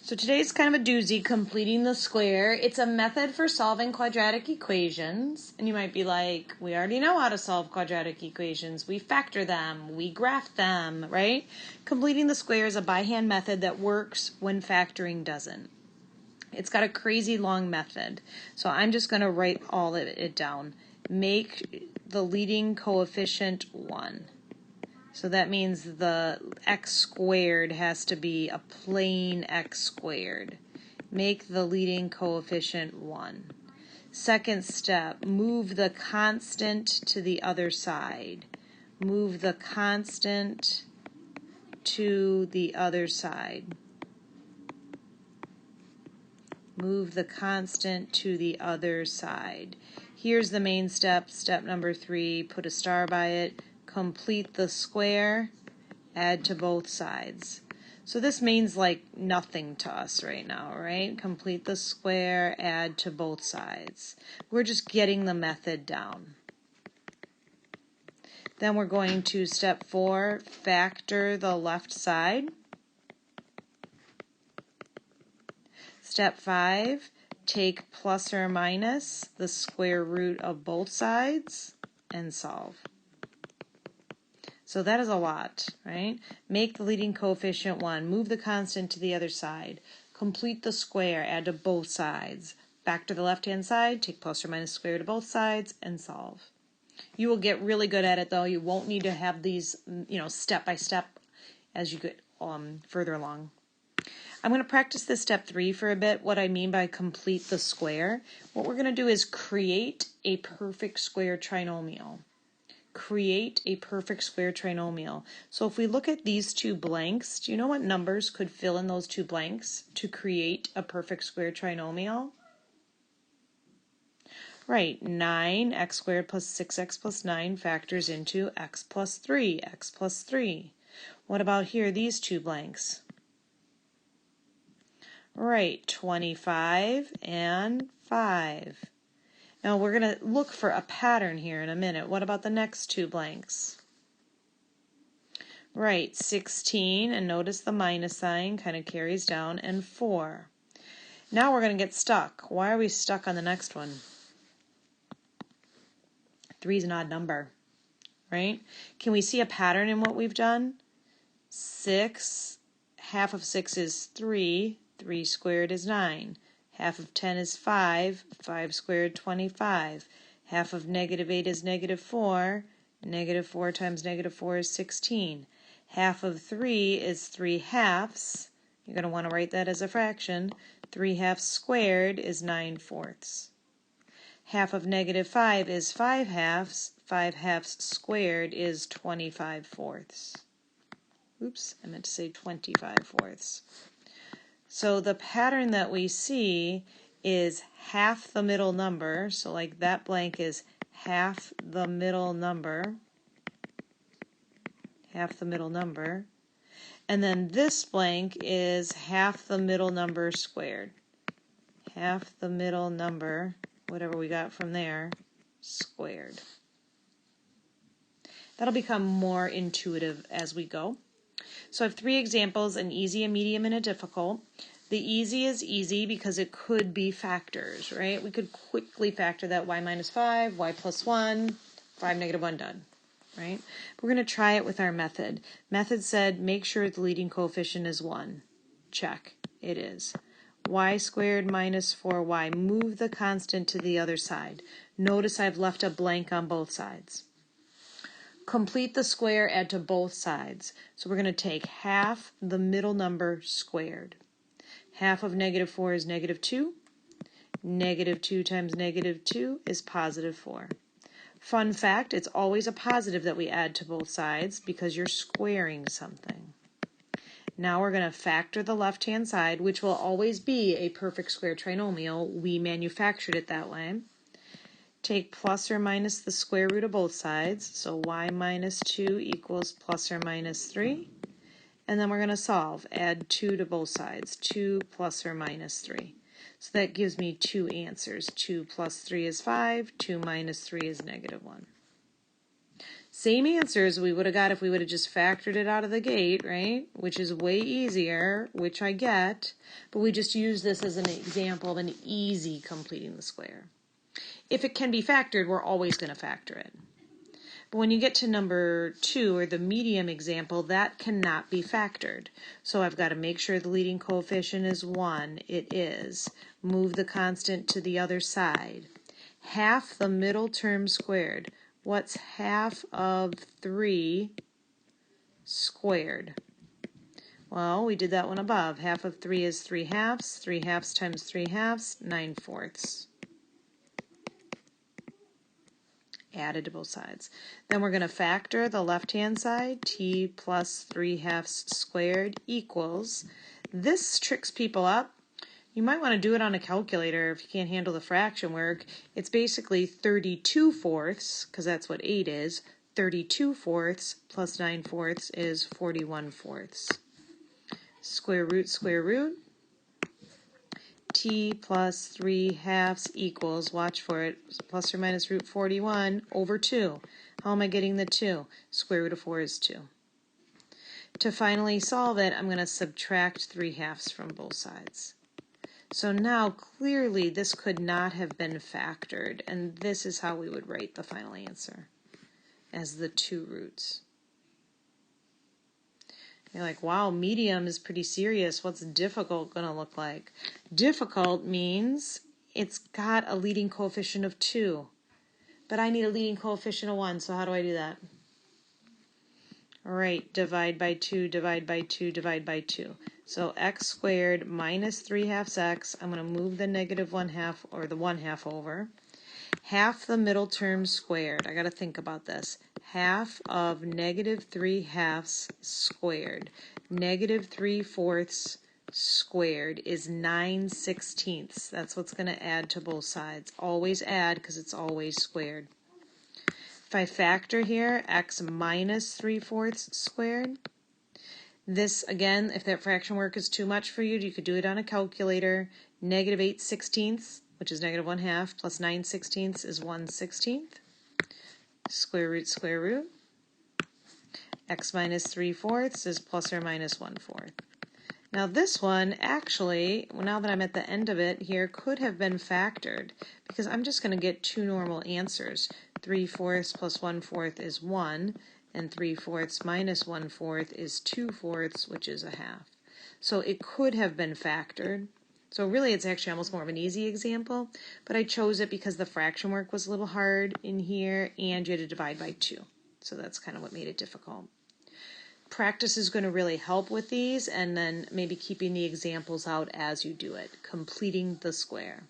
So today's kind of a doozy, completing the square. It's a method for solving quadratic equations. And you might be like, we already know how to solve quadratic equations. We factor them, we graph them, right? Completing the square is a by hand method that works when factoring doesn't. It's got a crazy long method. So I'm just going to write all of it down. Make the leading coefficient 1. So that means the x squared has to be a plain x squared. Make the leading coefficient 1. Second step, move the constant to the other side. Move the constant to the other side. Move the constant to the other side. Here's the main step, step number 3, put a star by it. Complete the square, add to both sides. So this means like nothing to us right now, right? Complete the square, add to both sides. We're just getting the method down. Then we're going to step 4, factor the left side. Step 5, take plus or minus the square root of both sides and solve. So that is a lot, right? Make the leading coefficient 1. Move the constant to the other side. Complete the square. Add to both sides. Factor the left-hand side. Take plus or minus square to both sides and solve. You will get really good at it, though. You won't need to have these, step by step as you get further along. I'm going to practice this step 3 for a bit, what I mean by complete the square. What we're going to do is create a perfect square trinomial. Create a perfect square trinomial. So if we look at these two blanks, do you know what numbers could fill in those two blanks to create a perfect square trinomial? Right, 9, x squared plus 6x plus 9 factors into x plus 3, x plus 3. What about here, these two blanks? Right, 25 and 5. Now we're going to look for a pattern here in a minute. What about the next two blanks? Right, 16, and notice the minus sign kind of carries down, and 4. Now we're going to get stuck. Why are we stuck on the next one? 3 is an odd number, right? Can we see a pattern in what we've done? 6, half of 6 is 3, 3 squared is 9. Half of 10 is 5, 5 squared 25. Half of negative 8 is negative 4, negative 4 times negative 4 is 16. Half of 3 is 3 halves. You're going to want to write that as a fraction. 3 halves squared is 9 fourths. Half of negative 5 is 5 halves. 5 halves squared is 25 fourths. Oops, I meant to say 25 fourths. So the pattern that we see is half the middle number. So like that blank is half the middle number. Half the middle number. And then this blank is half the middle number squared. Half the middle number, whatever we got from there, squared. That'll become more intuitive as we go. So I have 3 examples, an easy, a medium, and a difficult. The easy is easy because it could be factors, right? We could quickly factor that y minus 5, y plus 1, 5 negative 1 done, right? We're going to try it with our method. Method said make sure the leading coefficient is 1. Check, it is. Y squared minus 4y. Move the constant to the other side. Notice I've left a blank on both sides. Complete the square, add to both sides. So we're going to take half the middle number squared. Half of negative 4 is negative 2. Negative 2 times negative 2 is positive 4. Fun fact, it's always a positive that we add to both sides because you're squaring something. Now we're going to factor the left-hand side, which will always be a perfect square trinomial. We manufactured it that way. Take plus or minus the square root of both sides, so y minus 2 equals plus or minus 3. And then we're going to solve. Add 2 to both sides, 2 plus or minus 3. So that gives me 2 answers. 2 plus 3 is 5, 2 minus 3 is negative 1. Same answers we would have got if we would have just factored it out of the gate, right? Which is way easier, which I get, but we just use this as an example of an easy completing the square. If it can be factored, we're always going to factor it. But when you get to number 2, or the medium example, that cannot be factored. So I've got to make sure the leading coefficient is 1. It is. Move the constant to the other side. Half the middle term squared. What's half of 3 squared? Well, we did that one above. Half of 3 is 3 halves. 3 halves times 3 halves, 9 fourths. Added to both sides. Then we're going to factor the left-hand side. T plus 3 halves squared equals. This tricks people up. You might want to do it on a calculator if you can't handle the fraction work. It's basically 32 fourths, because that's what 8 is. 32 fourths plus 9 fourths is 41 fourths. Square root. T plus 3 halves equals, watch for it, plus or minus root 41 over 2. How am I getting the 2? Square root of 4 is 2. To finally solve it, I'm going to subtract 3 halves from both sides. So now clearly this could not have been factored, and this is how we would write the final answer, as the 2 roots. You're like, wow, medium is pretty serious. What's difficult going to look like? Difficult means it's got a leading coefficient of 2. But I need a leading coefficient of 1, so how do I do that? All right, divide by 2, divide by 2, divide by 2. So x squared minus 3 halves x. I'm going to move the negative 1/2 or the 1/2 over. Half the middle term squared. I got to think about this. Half of negative 3 halves squared. Negative 3 fourths squared is 9 sixteenths. That's what's going to add to both sides. Always add because it's always squared. If I factor here, x minus 3 fourths squared. This, again, if that fraction work is too much for you, you could do it on a calculator. Negative 8 sixteenths, which is negative 1/2, plus 9 sixteenths is 1 16th. Square root. X minus 3 fourths is plus or minus 1 fourth. Now this one, actually, now that I'm at the end of it here, could have been factored, because I'm just going to get 2 normal answers. 3 fourths plus 1 fourth is 1, and 3 fourths minus 1 fourth is 2 fourths, which is 1/2. So it could have been factored. So really it's actually almost more of an easy example, but I chose it because the fraction work was a little hard in here and you had to divide by 2. So that's kind of what made it difficult. Practice is going to really help with these, and then maybe keeping the examples out as you do it, completing the square.